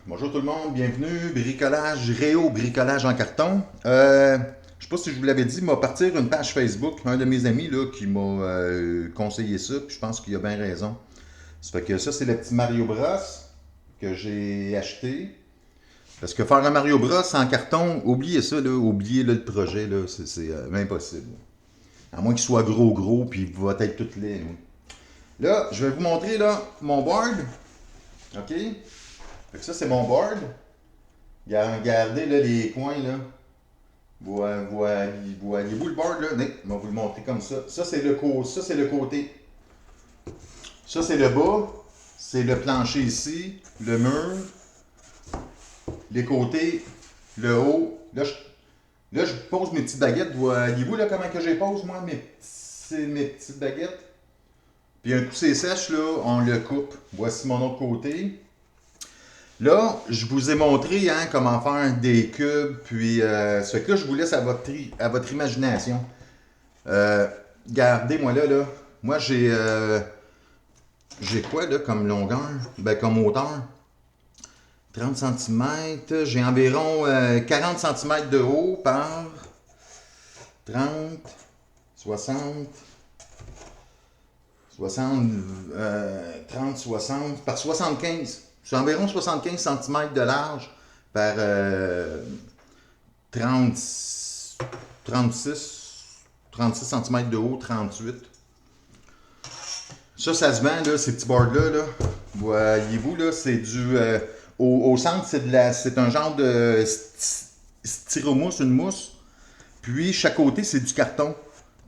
Bonjour tout le monde, bienvenue, bricolage, Réo, bricolage en carton. Je sais pas si je vous l'avais dit, m'a partir une page Facebook, un de mes amis là, qui m'a conseillé ça, puis je pense qu'il a bien raison. Ça fait que ça, c'est le petit Mario Bros que j'ai acheté. Parce que faire un Mario Bros en carton, oubliez ça, là, oubliez là, le projet, là, c'est impossible. À moins qu'il soit gros, puis il va être tout laid. Là, je vais vous montrer là, mon board. OK? Fait que ça, c'est mon board. Regardez là, les coins là. Voyez-vous le board là? On va vous le montrer comme ça. Ça c'est le côté. Ça c'est le bas. C'est le plancher ici. Le mur. Les côtés. Le haut. Là, je pose mes petites baguettes. Voyez-vous là comment que je les pose moi, mes petites baguettes? Puis un coup c'est sèche là, on le coupe. Voici mon autre côté. Là, je vous ai montré hein, comment faire des cubes, puis ça fait que là, je vous laisse à votre imagination. Regardez-moi là. Moi, j'ai quoi là comme longueur? Ben, comme hauteur? 30 cm. J'ai environ 40 cm de haut par 30, 60, 60, 30, 60, par 75. C'est environ 75 cm de large par 30, 36 cm de haut, 38. Ça se vend, là, ces petits boards-là. Là. Voyez-vous, là, c'est du. Au centre, c'est un genre de styromousse, une mousse. Puis, chaque côté, c'est du carton.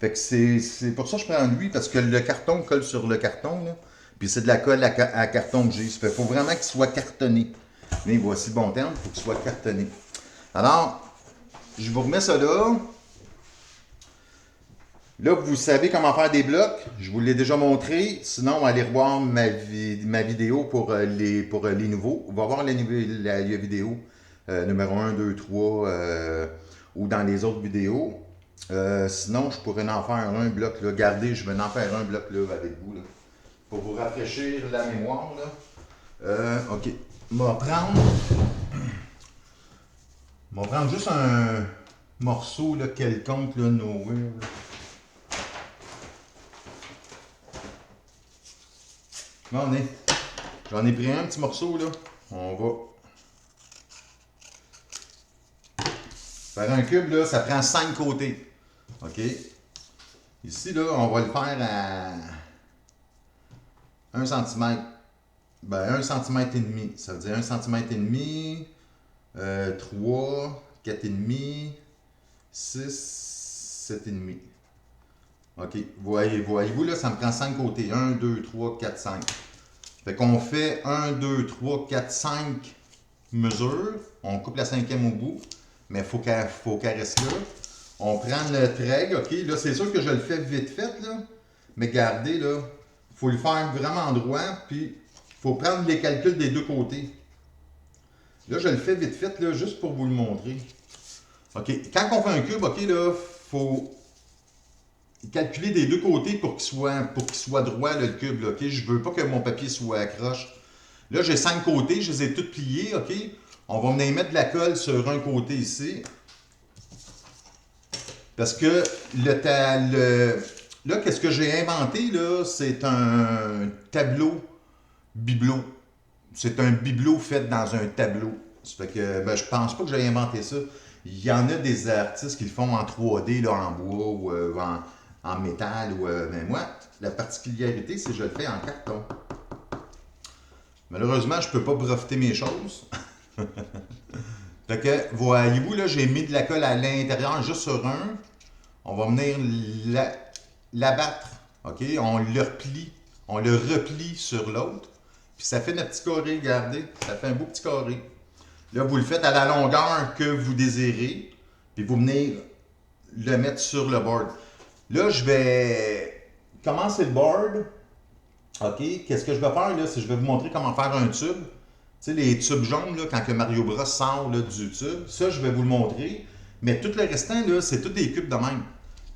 Fait que c'est pour ça que je prends lui, parce que le carton colle sur le carton. Là. Puis, c'est de la colle à carton que j'ai. Il faut vraiment qu'il soit cartonné. Mais voici le bon terme, il faut qu'il soit cartonné. Alors, je vous remets ça là. Là, vous savez comment faire des blocs. Je vous l'ai déjà montré. Sinon, allez revoir ma vidéo pour les nouveaux. On va voir la vidéo numéro 1, 2, 3 ou dans les autres vidéos. Sinon, je pourrais en faire un bloc. Là. Regardez, je vais en faire un bloc là, avec vous. Là, pour vous rafraîchir la mémoire. Là. OK. On va prendre juste un morceau là, quelconque, là, nowhere. Là. J'en ai pris un petit morceau là. On va faire un cube là, ça prend 5 côtés. OK? Ici là, on va le faire à 1 cm. Ben 1 cm et demi. Ça veut dire 1 cm et demi, 3, 4 et demi, 6, 7 et demi. OK. Voyez-vous là, ça me prend 5 côtés. 1, 2, 3, 4, 5. Fait qu'on fait 1, 2, 3, 4, 5 mesures. On coupe la cinquième au bout. Mais il faut qu'elle reste là. On prend le trègue, OK? Là, c'est sûr que je le fais vite fait, là. Mais gardez, là. Il faut le faire vraiment droit. Puis, il faut prendre les calculs des deux côtés. Là, je le fais vite fait, là, juste pour vous le montrer. OK? Quand on fait un cube, OK, là, il faut calculer des deux côtés pour qu'il soit droit, là, le cube. Là, OK? Je veux pas que mon papier soit accroche. Là, j'ai 5 côtés, je les ai tous pliés, OK? On va venir mettre de la colle sur un côté ici. Parce que là, qu'est-ce que j'ai inventé, là? C'est un tableau bibelot. C'est un bibelot fait dans un tableau. Ça fait que, ben, je pense pas que j'ai inventé ça. Il y en a des artistes qui le font en 3D, là, en bois ou en métal. Mais moi, la particularité, c'est que je le fais en carton. Malheureusement, je peux pas breveter mes choses. Fait que, voyez-vous, là, j'ai mis de la colle à l'intérieur, juste sur un. On va venir l'abattre. OK? On le replie sur l'autre. Puis ça fait notre petit carré, regardez. Ça fait un beau petit carré. Là, vous le faites à la longueur que vous désirez. Puis vous venez le mettre sur le board. Là, je vais commencer le board. OK? Qu'est-ce que je vais faire, là? C'est que je vais vous montrer comment faire un tube. Tu sais, les tubes jaunes, là, quand que Mario Bros sort là, du tube, ça, je vais vous le montrer. Mais tout le restant, là, c'est tous des cubes de même.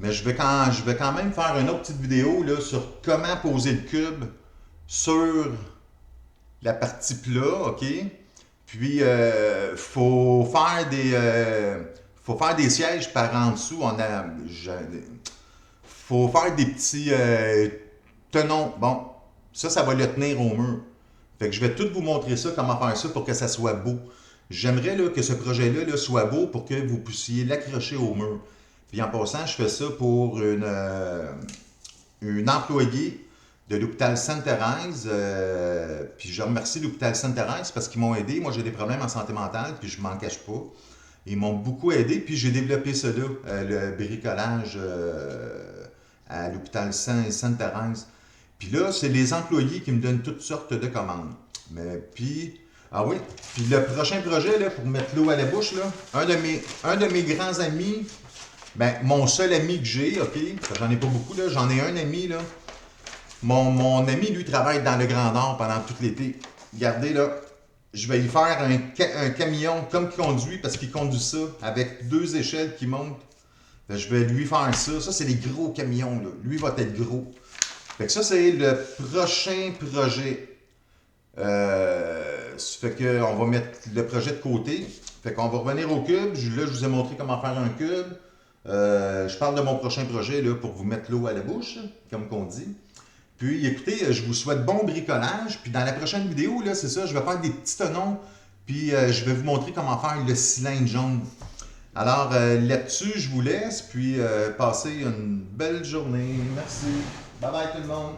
Mais je vais quand même faire une autre petite vidéo là, sur comment poser le cube sur la partie plat, OK? Puis, faut faire des sièges par en dessous. Faut faire des petits tenons. Bon, ça va le tenir au mur. Fait que je vais tout vous montrer ça, comment faire ça pour que ça soit beau. J'aimerais là, que ce projet-là là, soit beau pour que vous puissiez l'accrocher au mur. Puis en passant, je fais ça pour une employée de l'hôpital Sainte-Thérèse. Puis je remercie l'hôpital Sainte-Thérèse parce qu'ils m'ont aidé. Moi, j'ai des problèmes en santé mentale, puis je m'en cache pas. Ils m'ont beaucoup aidé, puis j'ai développé ça là, le bricolage à l'hôpital Sainte-Thérèse. Puis là, c'est les employés qui me donnent toutes sortes de commandes. Mais puis, ah oui, puis le prochain projet, là, pour mettre l'eau à la bouche, là, un de mes grands amis, ben, mon seul ami que j'ai, OK, j'en ai pas beaucoup, là, j'en ai un ami, là. Mon ami, lui, travaille dans le Grand Nord pendant tout l'été. Regardez, là, je vais y faire un camion comme qu'il conduit, parce qu'il conduit ça avec 2 échelles qui montent. Je vais lui faire ça. Ça, c'est les gros camions, là. Lui va être gros. Fait que ça, c'est le prochain projet. Ça fait qu'on va mettre le projet de côté. Fait qu'on va revenir au cube. Là, je vous ai montré comment faire un cube. Je parle de mon prochain projet là, pour vous mettre l'eau à la bouche, comme qu'on dit. Puis écoutez, je vous souhaite bon bricolage. Puis dans la prochaine vidéo, là, c'est ça, je vais faire des petits tenons. Puis je vais vous montrer comment faire le cylindre jaune. Alors là-dessus, je vous laisse. Puis passez une belle journée. Merci. Bye bye tout le monde.